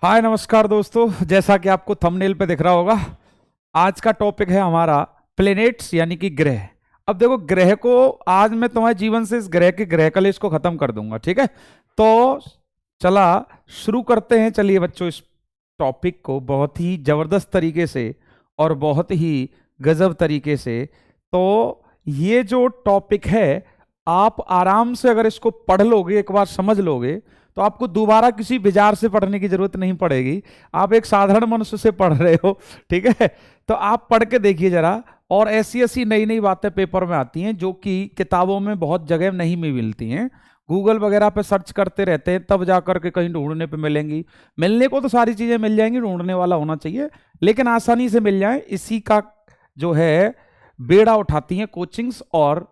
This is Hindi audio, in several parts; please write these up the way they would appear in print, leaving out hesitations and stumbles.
हाय नमस्कार दोस्तों, जैसा कि आपको थंबनेल पे दिख रहा होगा, आज का टॉपिक है हमारा प्लेनेट्स यानी कि ग्रह। अब देखो, ग्रह को आज मैं तुम्हारे जीवन से इस ग्रह के ग्रह कलेश को खत्म कर दूंगा, ठीक है। तो चला शुरू करते हैं। चलिए बच्चों, इस टॉपिक को बहुत ही जबरदस्त तरीके से और बहुत ही गजब तरीके से। तो ये जो टॉपिक है, आप आराम से अगर इसको पढ़ लोगे, एक बार समझ लोगे, तो आपको दोबारा किसी विचार से पढ़ने की जरूरत नहीं पड़ेगी। आप एक साधारण मनुष्य से पढ़ रहे हो, ठीक है। तो आप पढ़ के देखिए जरा। और ऐसी ऐसी नई नई बातें पेपर में आती हैं जो कि किताबों में बहुत जगह नहीं मिलती हैं। गूगल वगैरह पे सर्च करते रहते हैं, तब जाकर के कहीं ढूंढने पे मिलेंगी। मिलने को तो सारी चीजें मिल जाएंगी, ढूंढने वाला होना चाहिए, लेकिन आसानी से मिल जाए, इसी का जो है बेड़ा उठाती हैं कोचिंग्स और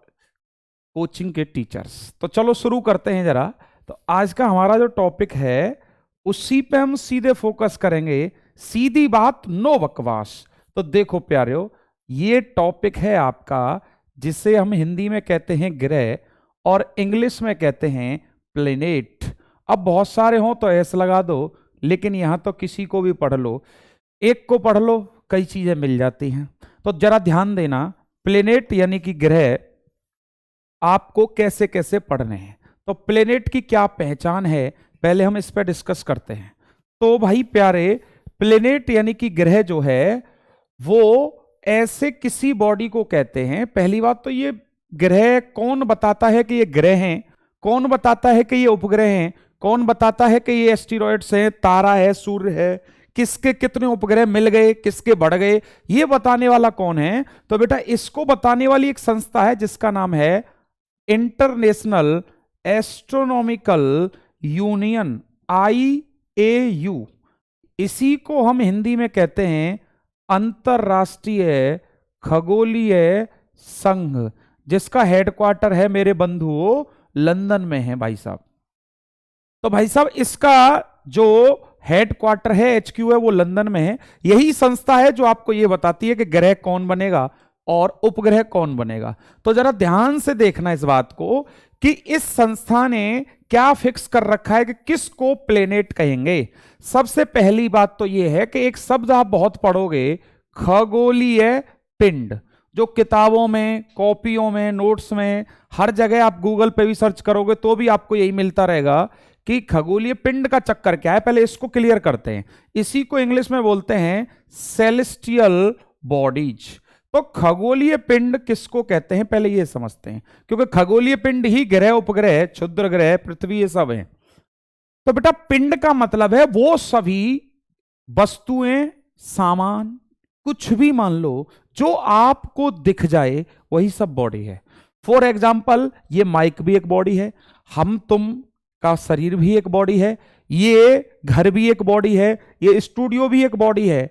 कोचिंग के टीचर्स। तो चलो शुरू करते हैं जरा। तो आज का हमारा जो टॉपिक है, उसी पे हम सीधे फोकस करेंगे। सीधी बात, नो बकवास। तो देखो प्यारेओ, ये टॉपिक है आपका, जिसे हम हिंदी में कहते हैं ग्रह और इंग्लिश में कहते हैं प्लेनेट। अब बहुत सारे हों तो ऐसे लगा दो, लेकिन यहां तो किसी को भी पढ़ लो, एक को पढ़ लो, कई चीजें मिल जाती हैं। तो जरा ध्यान देना, प्लेनेट यानी कि ग्रह आपको कैसे कैसे पढ़ने हैं। तो प्लेनेट की क्या पहचान है, पहले हम इस पर डिस्कस करते हैं। तो भाई प्यारे, प्लेनेट यानी कि ग्रह जो है, वो ऐसे किसी बॉडी को कहते हैं। पहली बात तो ये ग्रह कौन बताता है कि ये ग्रह हैं, कौन बताता है कि ये उपग्रह हैं, कौन बताता है कि ये एस्टेरॉइड्स हैं, तारा है, सूर्य है, किसके कितने उपग्रह मिल गए, किसके बढ़ गए, ये बताने वाला कौन है। तो बेटा, इसको बताने वाली एक संस्था है जिसका नाम है इंटरनेशनल एस्ट्रोनॉमिकल यूनियन, IAU। इसी को हम हिंदी में कहते हैं अंतरराष्ट्रीय खगोलीय संघ, जिसका हेडक्वार्टर है मेरे बंधुओं लंदन में है भाई साहब। तो भाई साहब, इसका जो हेडक्वार्टर है, HQ है, वो लंदन में है। यही संस्था है जो आपको ये बताती है कि ग्रह कौन बनेगा और उपग्रह कौन बनेगा। तो जरा ध्यान से देखना इस बात को कि इस संस्था ने क्या फिक्स कर रखा है कि किसको प्लेनेट कहेंगे। सबसे पहली बात तो यह है कि एक शब्द आप बहुत पढ़ोगे, खगोलीय पिंड, जो किताबों में, कॉपियों में, नोट्स में, हर जगह आप गूगल पे भी सर्च करोगे तो भी आपको यही मिलता रहेगा कि खगोलीय पिंड का चक्कर क्या है। पहले इसको क्लियर करते हैं। इसी को इंग्लिश में बोलते हैं सेलेस्टियल बॉडीज। तो खगोलीय पिंड किसको कहते हैं, पहले ये समझते हैं, क्योंकि खगोलीय पिंड ही ग्रह, उपग्रह, क्षुद्र ग्रह, पृथ्वी, ये सब है। तो बेटा, पिंड का मतलब है वो सभी वस्तुएं, सामान, कुछ भी मान लो जो आपको दिख जाए, वही सब बॉडी है। फॉर एग्जाम्पल, ये माइक भी एक बॉडी है, हम तुम का शरीर भी एक बॉडी है, ये घर भी एक बॉडी है, ये स्टूडियो भी एक बॉडी है।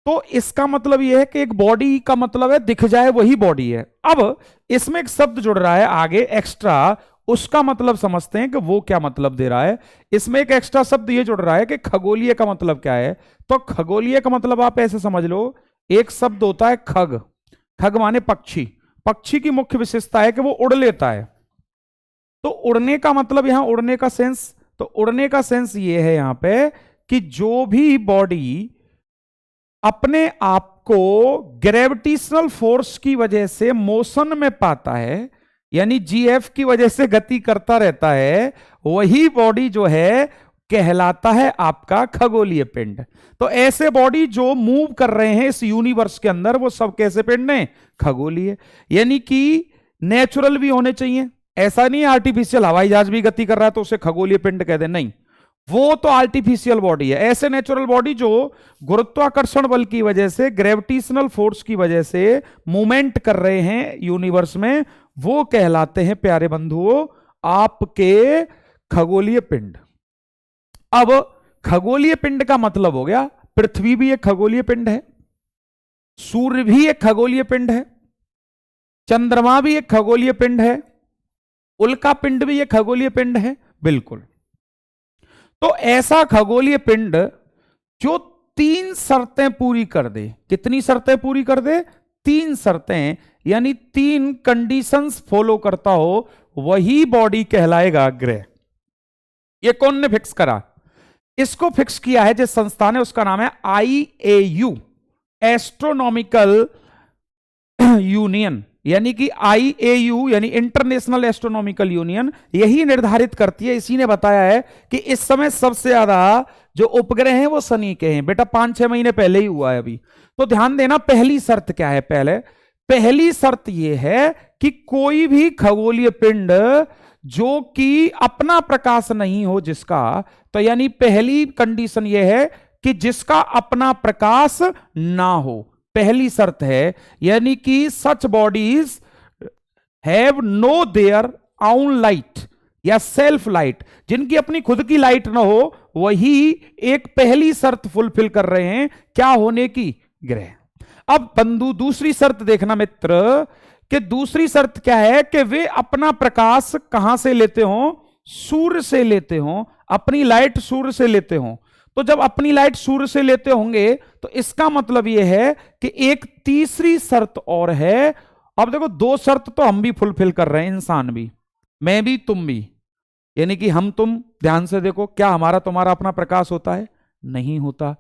तो इसका मतलब यह है कि एक बॉडी का मतलब है दिख जाए वही बॉडी है। अब इसमें एक शब्द जुड़ रहा है आगे, एक्स्ट्रा, उसका मतलब समझते हैं कि वो क्या मतलब दे रहा है। इसमें एक एक्स्ट्रा शब्द ये जुड़ रहा है कि खगोलीय का मतलब क्या है। तो खगोलीय का मतलब आप ऐसे समझ लो, एक शब्द होता है खग, खग माने पक्षी। पक्षी की मुख्य विशेषता है कि वो उड़ लेता है। तो उड़ने का मतलब, यहां उड़ने का सेंस, तो उड़ने का सेंस ये है यहां पे कि जो भी बॉडी अपने आप को ग्रेविटेशनल फोर्स की वजह से मोशन में पाता है, यानी GF की वजह से गति करता रहता है, वही बॉडी जो है कहलाता है आपका खगोलीय पिंड। तो ऐसे बॉडी जो मूव कर रहे हैं इस यूनिवर्स के अंदर, वो सब कैसे पिंड हैं, खगोलीय। यानी कि नेचुरल भी होने चाहिए, ऐसा नहीं आर्टिफिशियल हवाई जहाज भी गति कर रहा है तो उसे खगोलीय पिंड कह दे, नहीं, वो तो आर्टिफिशियल बॉडी है। ऐसे नेचुरल बॉडी जो गुरुत्वाकर्षण बल की वजह से, ग्रेविटेशनल फोर्स की वजह से मूवमेंट कर रहे हैं यूनिवर्स में, वो कहलाते हैं प्यारे बंधुओं आपके खगोलीय पिंड। अब खगोलीय पिंड का मतलब हो गया, पृथ्वी भी एक खगोलीय पिंड है, सूर्य भी एक खगोलीय पिंड है, चंद्रमा भी एक खगोलीय पिंड है, उल्का पिंड भी एक खगोलीय पिंड है, बिल्कुल। तो ऐसा खगोलीय पिंड जो 3 शर्तें पूरी कर दे, कितनी शर्तें पूरी कर दे, 3 शर्तें, यानी 3 कंडीशंस फॉलो करता हो, वही बॉडी कहलाएगा ग्रह। ये कौन ने फिक्स करा, इसको फिक्स किया है जिस संस्था ने, उसका नाम है IAU, एस्ट्रोनॉमिकल यूनियन, यानी कि IAU यानी इंटरनेशनल एस्ट्रोनॉमिकल यूनियन यही निर्धारित करती है। इसी ने बताया है कि इस समय सबसे ज्यादा जो उपग्रह हैं वो शनि के हैं। बेटा 5-6 महीने पहले ही हुआ है अभी। तो ध्यान देना, पहली शर्त क्या है? पहली शर्त यह है कि कोई भी खगोलीय पिंड जो कि अपना प्रकाश नहीं हो जिसका, तो यानी पहली कंडीशन यह है कि जिसका अपना प्रकाश ना हो, पहली शर्त है। यानी कि सच बॉडीज हैव नो देयर आउन लाइट या सेल्फ लाइट, जिनकी अपनी खुद की लाइट ना हो, वही एक पहली शर्त फुलफिल कर रहे हैं, क्या होने की? ग्रह। अब बंधु दूसरी शर्त देखना मित्र, कि दूसरी शर्त क्या है? कि वे अपना प्रकाश कहां से लेते हो? सूर्य से लेते हो, अपनी लाइट सूर्य से लेते हो। तो जब अपनी लाइट सूर्य से लेते होंगे तो इसका मतलब यह है कि एक तीसरी शर्त और है। अब देखो, दो शर्त तो हम भी फुलफिल कर रहे हैं, इंसान भी, मैं भी, तुम भी, यानी कि हम तुम ध्यान से देखो, क्या हमारा तुम्हारा अपना प्रकाश होता है? नहीं होता।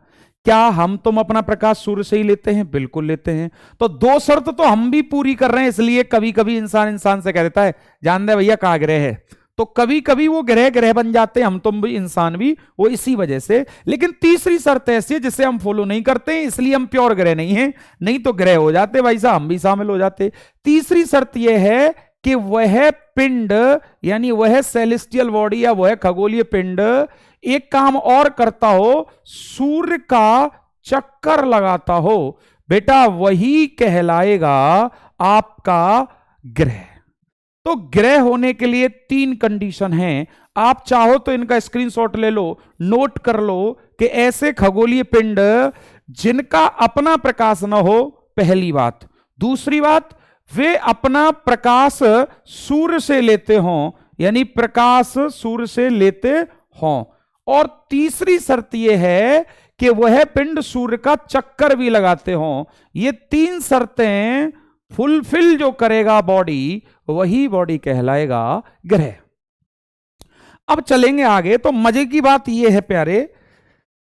क्या हम तुम अपना प्रकाश सूर्य से ही लेते हैं? बिल्कुल लेते हैं। तो दो शर्त तो हम भी पूरी कर रहे हैं, इसलिए कभी कभी इंसान से कह देता है, जान दे भैया कहां ग्रह है। तो कभी कभी वो ग्रह बन जाते हैं, हम तुम भी, इंसान भी, वो इसी वजह से। लेकिन तीसरी शर्त ऐसी है जिसे हम फॉलो नहीं करते हैं, इसलिए हम प्योर ग्रह नहीं है, नहीं तो ग्रह हो जाते भाई साहब, हम भी शामिल हो जाते। तीसरी शर्त यह है कि वह पिंड यानी वह सेलेस्टियल बॉडी या वह खगोलीय पिंड एक काम और करता हो, सूर्य का चक्कर लगाता हो। बेटा वही कहलाएगा आपका ग्रह। तो ग्रह होने के लिए 3 कंडीशन हैं। आप चाहो तो इनका स्क्रीनशॉट ले लो, नोट कर लो कि ऐसे खगोलीय पिंड जिनका अपना प्रकाश न हो, पहली बात। दूसरी बात, वे अपना प्रकाश सूर्य से लेते हों, यानी प्रकाश सूर्य से लेते हों। और तीसरी शर्त यह है कि वह पिंड सूर्य का चक्कर भी लगाते हों। ये 3 शर्तें फुलफिल जो करेगा बॉडी, वही बॉडी कहलाएगा ग्रह। अब चलेंगे आगे। तो मजे की बात यह है प्यारे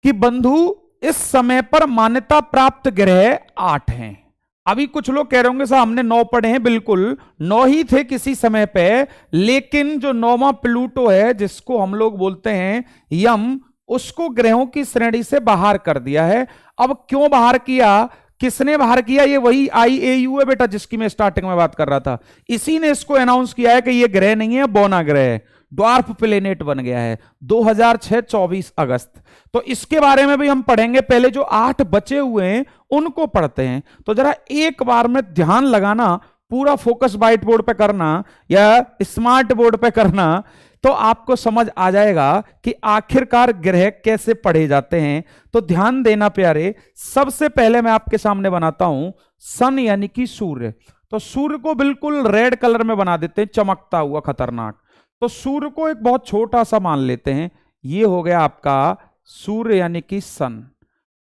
कि बंधु इस समय पर मान्यता प्राप्त ग्रह 8 हैं। अभी कुछ लोग कह रहे होंगे साहब हमने 9 पढ़े हैं, बिल्कुल 9 ही थे किसी समय पे, लेकिन जो 9वां प्लूटो है जिसको हम लोग बोलते हैं यम, उसको ग्रहों की श्रेणी से बाहर कर दिया है। अब क्यों बाहर किया, किसने बाहर किया? ये वही IAU है बेटा, जिसकी मैं स्टार्टिंग में बात कर रहा था। इसी ने इसको अनाउंस किया है कि ये ग्रह नहीं है, बौना ग्रह है, ड्वार्फ प्लेनेट बन गया है 2006 24 अगस्त। तो इसके बारे में भी हम पढ़ेंगे। पहले जो 8 बचे हुए हैं उनको पढ़ते हैं। तो जरा एक बार में ध्यान लगाना, पूरा फोकस व्हाइट बोर्ड पे करना या स्मार्ट बोर्ड पे करना, तो आपको समझ आ जाएगा कि आखिरकार ग्रह कैसे पढ़े जाते हैं। तो ध्यान देना प्यारे। सबसे पहले मैं आपके सामने बनाता हूं सन यानी कि सूर्य। तो सूर्य को बिल्कुल रेड कलर में बना देते हैं, चमकता हुआ खतरनाक। तो सूर्य को एक बहुत छोटा सा मान लेते हैं, ये हो गया आपका सूर्य यानी कि सन।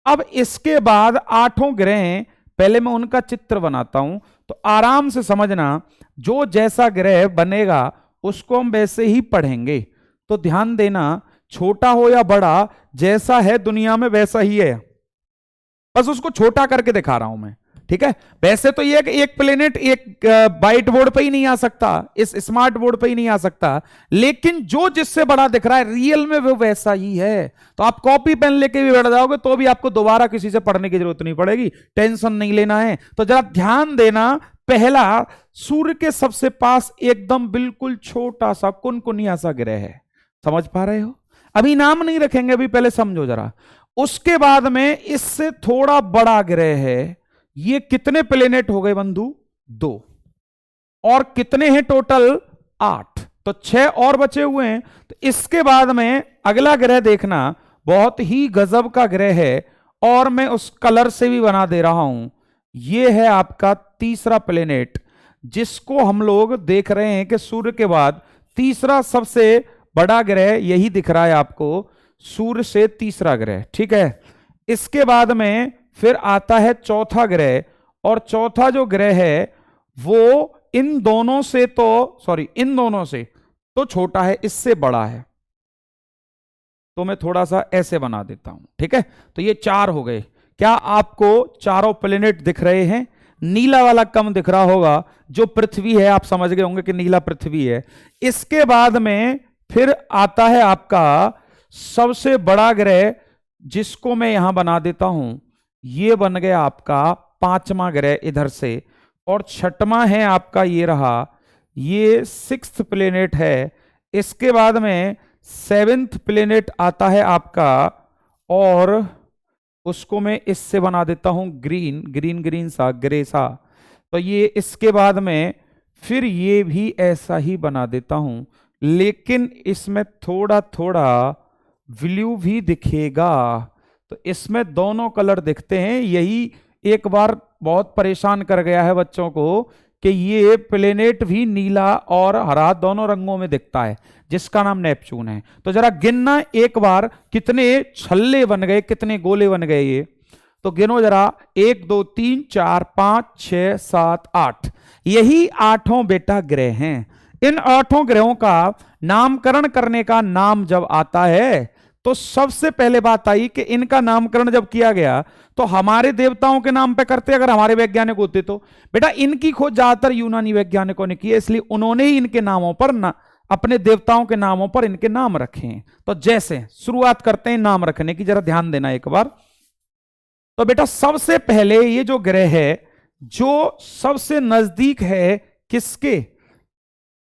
अब इसके बाद 8 ग्रह, पहले मैं उनका चित्र बनाता हूं तो आराम से समझना, जो जैसा ग्रह बनेगा उसको हम वैसे ही पढ़ेंगे। तो ध्यान देना, छोटा हो या बड़ा, जैसा है दुनिया में वैसा ही है, बस उसको छोटा करके दिखा रहा हूं मैं, ठीक है। वैसे तो ये एक प्लेनेट एक व्हाइट बोर्ड पे ही नहीं आ सकता, इस स्मार्ट बोर्ड पे ही नहीं आ सकता, लेकिन जो जिससे बड़ा दिख रहा है रियल में वो वैसा ही है। तो आप कॉपी पेन लेके भी बैठ जाओगे तो भी आपको दोबारा किसी से पढ़ने की जरूरत नहीं पड़ेगी, टेंशन नहीं लेना है। तो जरा ध्यान देना, पहला सूर्य के सबसे पास एकदम बिल्कुल छोटा सा कुनकुनिया सा ग्रह है, समझ पा रहे हो? अभी नाम नहीं रखेंगे, अभी पहले समझो जरा। उसके बाद में इससे थोड़ा बड़ा ग्रह है। ये कितने प्लेनेट हो गए बंधु? 2। और कितने हैं टोटल? 8। तो 6 और बचे हुए हैं। तो इसके बाद में अगला ग्रह देखना, बहुत ही गजब का ग्रह है, और मैं उस कलर से भी बना दे रहा हूं। यह है आपका तीसरा प्लेनेट, जिसको हम लोग देख रहे हैं कि सूर्य के बाद तीसरा सबसे बड़ा ग्रह यही दिख रहा है आपको, सूर्य से तीसरा ग्रह, ठीक है। इसके बाद में फिर आता है चौथा ग्रह, और चौथा जो ग्रह है वो इन दोनों से तो छोटा है, इससे बड़ा है। तो मैं थोड़ा सा ऐसे बना देता हूं, ठीक है। तो ये 4 हो गए। क्या आपको चारों प्लेनेट दिख रहे हैं? नीला वाला कम दिख रहा होगा, जो पृथ्वी है, आप समझ गए होंगे कि नीला पृथ्वी है। इसके बाद में फिर आता है आपका सबसे बड़ा ग्रह, जिसको मैं यहां बना देता हूं। ये बन गया आपका 5वां ग्रह इधर से, और 6वां है आपका ये रहा, ये 6th प्लेनेट है। इसके बाद में 7th प्लेनेट आता है आपका, और उसको मैं इससे बना देता हूं ग्रीन ग्रीन ग्रीन सा, ग्रे सा। तो ये इसके बाद में फिर ये भी ऐसा ही बना देता हूं, लेकिन इसमें थोड़ा थोड़ा ब्लू भी दिखेगा। तो इसमें दोनों कलर दिखते हैं। यही एक बार बहुत परेशान कर गया है बच्चों को कि ये प्लेनेट भी नीला और हरा दोनों रंगों में दिखता है, जिसका नाम नेपच्यून है। तो जरा गिनना एक बार, कितने छल्ले बन गए, कितने गोले बन गए ये। तो गिनो जरा, 1 2 3 4 5 6 7 8। यही 8 बेटा ग्रह हैं। इन 8 ग्रहों का नामकरण करने का नाम जब आता है, तो सबसे पहले बात आई कि इनका नामकरण जब किया गया तो हमारे देवताओं के नाम पे करते, अगर हमारे वैज्ञानिक होते तो। बेटा इनकी खोज ज्यादातर यूनानी वैज्ञानिकों ने की है, इसलिए उन्होंने ही इनके नामों पर अपने देवताओं के नामों पर इनके नाम रखे हैं। तो जैसे शुरुआत करते हैं नाम रखने की, जरा ध्यान देना एक बार। तो बेटा सबसे पहले ये जो ग्रह है, जो सबसे नजदीक है किसके?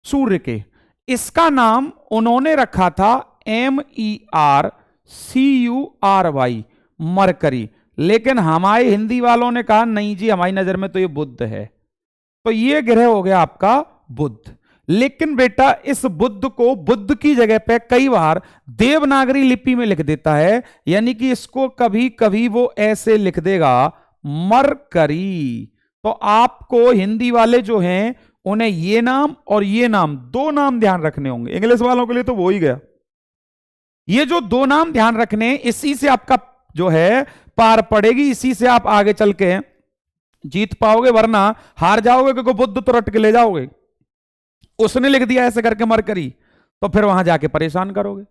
सूर्य के, इसका नाम उन्होंने रखा था MERCURY, मरकरी। लेकिन हमारे हिंदी वालों ने कहा नहीं जी, हमारी नजर में तो ये बुध है। तो ये ग्रह हो गया आपका बुध। लेकिन बेटा इस बुध को बुध की जगह पे कई बार देवनागरी लिपि में लिख देता है, यानी कि इसको कभी कभी वो ऐसे लिख देगा मरकरी। तो आपको हिंदी वाले जो हैं उन्हें ये नाम और ये नाम, 2 नाम ध्यान रखने होंगे। इंग्लिश वालों के लिए तो वो ही गया। ये जो 2 नाम ध्यान रखने, इसी से आपका जो है पार पड़ेगी, इसी से आप आगे चल के जीत पाओगे, वरना हार जाओगे, क्योंकि बुद्ध तो रट के ले जाओगे। उसने लिख दिया ऐसे करके मरकरी, तो फिर वहां जाके परेशान करोगे,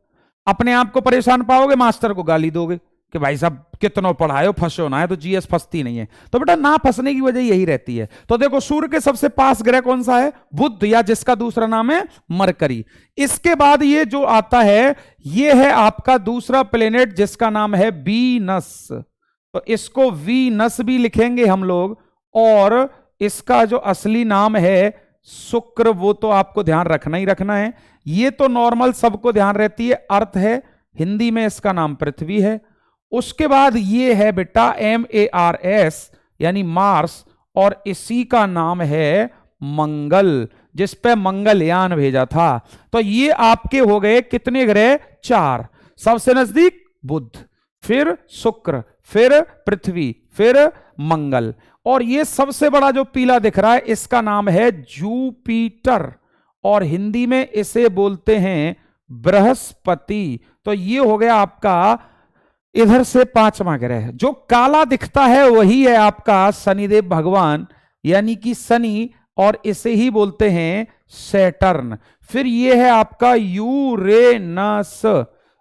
अपने आप को परेशान पाओगे, मास्टर को गाली दोगे कि भाई साहब कितनों पढ़ाए, फंसो ना है। तो जीएस फंसती नहीं है। तो बेटा ना फंसने की वजह यही रहती है। तो देखो सूर्य के सबसे पास ग्रह कौन सा है? बुध, या जिसका दूसरा नाम है मरकरी। इसके बाद ये जो आता है, ये है आपका दूसरा प्लेनेट, जिसका नाम है वीनस। तो इसको वीनस भी लिखेंगे हम लोग, और इसका जो असली नाम है शुक्र, वो तो आपको ध्यान रखना ही रखना है। ये तो नॉर्मल सबको ध्यान रहती है, अर्थ है। हिंदी में इसका नाम पृथ्वी है। उसके बाद ये है बेटा MARS, यानी मार्स, और इसी का नाम है मंगल, जिस पे मंगलयान भेजा था। तो ये आपके हो गए कितने ग्रह? 4। सबसे नजदीक बुध, फिर शुक्र, फिर पृथ्वी, फिर मंगल। और ये सबसे बड़ा जो पीला दिख रहा है, इसका नाम है जुपिटर, और हिंदी में इसे बोलते हैं बृहस्पति। तो ये हो गया आपका इधर से 5वां ग्रह। जो काला दिखता है वही है आपका शनिदेव भगवान, यानी कि शनि, और इसे ही बोलते हैं सैटर्न। फिर ये है आपका यूरेनस,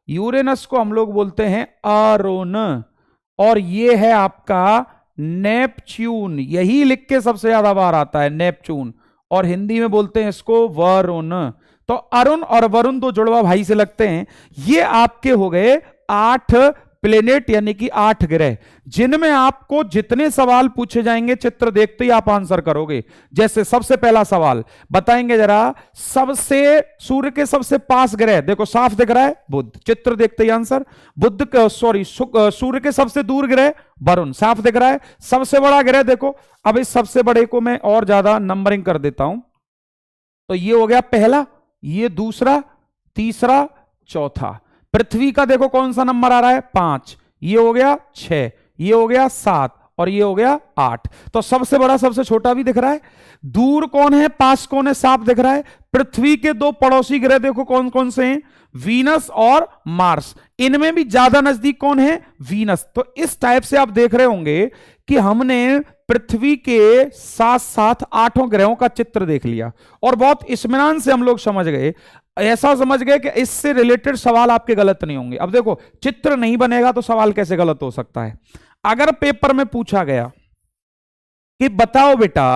यूरेनस को हम लोग बोलते हैं अरुण। और ये है आपका नेपच्यून, यही लिख के सबसे ज्यादा बार आता है नेपच्यून, और हिंदी में बोलते हैं इसको वरुण। तो अरुण और वरुण तो जुड़वा भाई से लगते हैं। ये आपके हो गए 8 प्लेनेट, यानी कि 8 ग्रह, जिनमें आपको जितने सवाल पूछे जाएंगे चित्र देखते ही आप आंसर करोगे। जैसे सबसे पहला सवाल बताएंगे जरा, सबसे सूर्य के सबसे पास ग्रह देखो, साफ दिख रहा है बुध, चित्र देखते ही आंसर। बुध का सॉरी सूर्य के सबसे दूर ग्रह वरुण, साफ दिख रहा है। सबसे बड़ा ग्रह देखो, अब इस सबसे बड़े को मैं और ज्यादा नंबरिंग कर देता हूं। तो ये हो गया पहला, ये दूसरा, तीसरा, चौथा। पृथ्वी का देखो कौन सा नंबर आ रहा है? 5। ये हो गया 6, ये हो गया 7, और ये हो गया 8। तो सबसे बड़ा सबसे छोटा भी दिख रहा है। दूर कौन है, पास कौन है, साफ दिख रहा है। पृथ्वी के 2 पड़ोसी ग्रह देखो कौन कौन से हैं, वीनस और मार्स। इनमें भी ज्यादा नजदीक कौन है? वीनस। तो इस टाइप से आप देख रहे होंगे कि हमने पृथ्वी के साथ साथ 8 ग्रहों का चित्र देख लिया और बहुत इत्मीनान से हम लोग समझ गए, ऐसा समझ गए कि इससे रिलेटेड सवाल आपके गलत नहीं होंगे। अब देखो चित्र नहीं बनेगा तो सवाल कैसे गलत हो सकता है। अगर पेपर में पूछा गया कि बताओ बेटा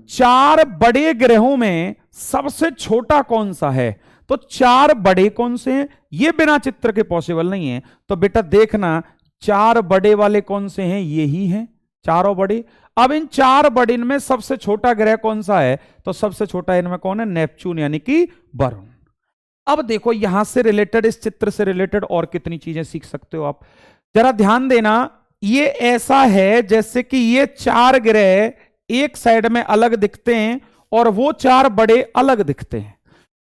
4 बड़े ग्रहों में सबसे छोटा कौन सा है, तो 4 बड़े कौन से हैं, ये बिना चित्र के पॉसिबल नहीं है। तो बेटा देखना 4 बड़े वाले कौन से हैं, यही हैं चारों बड़े। अब इन 4 बड़े में सबसे छोटा ग्रह कौन सा है, तो सबसे छोटा इनमें कौन है, नेपच्यून यानी कि वरुण। अब देखो यहां से रिलेटेड, इस चित्र से रिलेटेड और कितनी चीजें सीख सकते हो आप, जरा ध्यान देना। ये ऐसा है जैसे कि ये 4 ग्रह एक साइड में अलग दिखते हैं और वो 4 बड़े अलग दिखते हैं।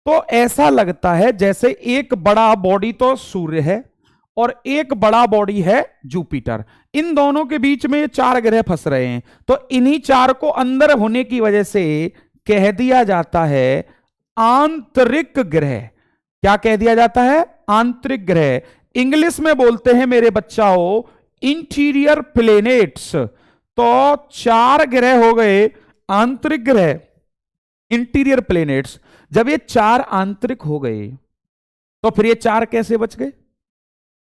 तो ऐसा लगता है जैसे एक बड़ा बॉडी तो सूर्य है और एक बड़ा बॉडी है जुपिटर, इन दोनों के बीच में ये 4 ग्रह फंस रहे हैं। तो इन्हीं 4 को अंदर होने की वजह से कह दिया जाता है आंतरिक ग्रह। क्या कह दिया जाता है, आंतरिक ग्रह। इंग्लिश में बोलते हैं मेरे बच्चाओं इंटीरियर प्लेनेट्स। तो 4 ग्रह हो गए आंतरिक ग्रह, इंटीरियर प्लेनेट्स। जब ये 4 आंतरिक हो गए तो फिर ये 4 कैसे बच गए,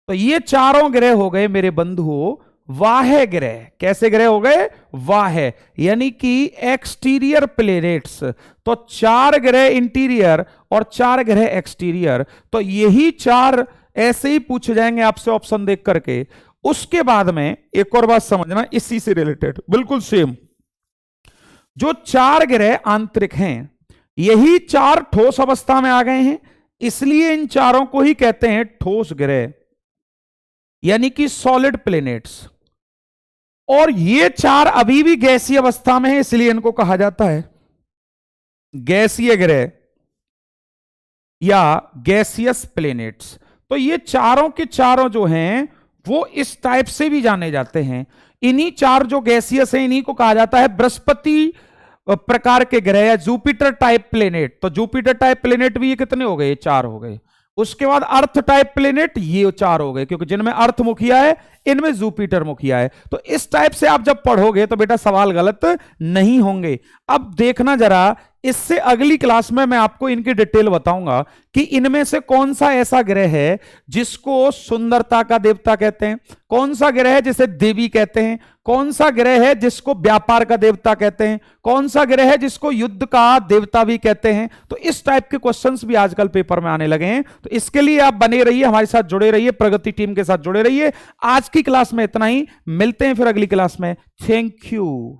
तो ये चारों ग्रह हो गए मेरे बंधुओं वाह्य ग्रह। कैसे ग्रह हो गए, वाह्य यानी कि एक्सटीरियर प्लेनेट्स। तो 4 ग्रह इंटीरियर और 4 ग्रह एक्सटीरियर। तो यही 4 ऐसे ही पूछे जाएंगे आपसे ऑप्शन देख करके। उसके बाद में एक और बात समझना इसी से रिलेटेड, बिल्कुल सेम, जो 4 ग्रह आंतरिक हैं यही 4 ठोस अवस्था में आ गए हैं, इसलिए इन चारों को ही कहते हैं ठोस ग्रह यानी कि सॉलिड प्लेनेट्स। और ये 4 अभी भी गैसीय अवस्था में है, इसलिए इनको कहा जाता है गैसीय ग्रह या गैसियस प्लेनेट्स। तो ये चारों के चारों जो हैं वो इस टाइप से भी जाने जाते हैं। इन्हीं 4 जो गैसियस हैं इन्हीं को कहा जाता है बृहस्पति प्रकार के ग्रह या जुपिटर टाइप प्लेनेट। तो जुपिटर टाइप प्लेनेट भी ये कितने हो गए, 4 हो गए। उसके बाद अर्थ टाइप प्लेनेट ये 4 हो गए, क्योंकि जिनमें अर्थ मुखिया है इनमें जुपिटर मुखिया है। तो इस टाइप से आप जब पढ़ोगे तो बेटा सवाल गलत नहीं होंगे। अब देखना जरा, इससे अगली क्लास में मैं आपको इनकी डिटेल बताऊंगा कि इनमें से कौन सा ऐसा ग्रह है जिसको सुंदरता का देवता कहते हैं, कौन सा ग्रह है जिसे देवी कहते हैं, कौन सा ग्रह है जिसको व्यापार का देवता कहते हैं, कौन सा ग्रह है जिसको युद्ध का देवता भी कहते हैं। तो इस टाइप के क्वेश्चंस भी आजकल पेपर में आने लगे हैं। तो इसके लिए आप बने रहिए, हमारे साथ जुड़े रहिए, प्रगति टीम के साथ जुड़े रहिए। आज की क्लास में इतना ही, मिलते हैं फिर अगली क्लास में। Thank you.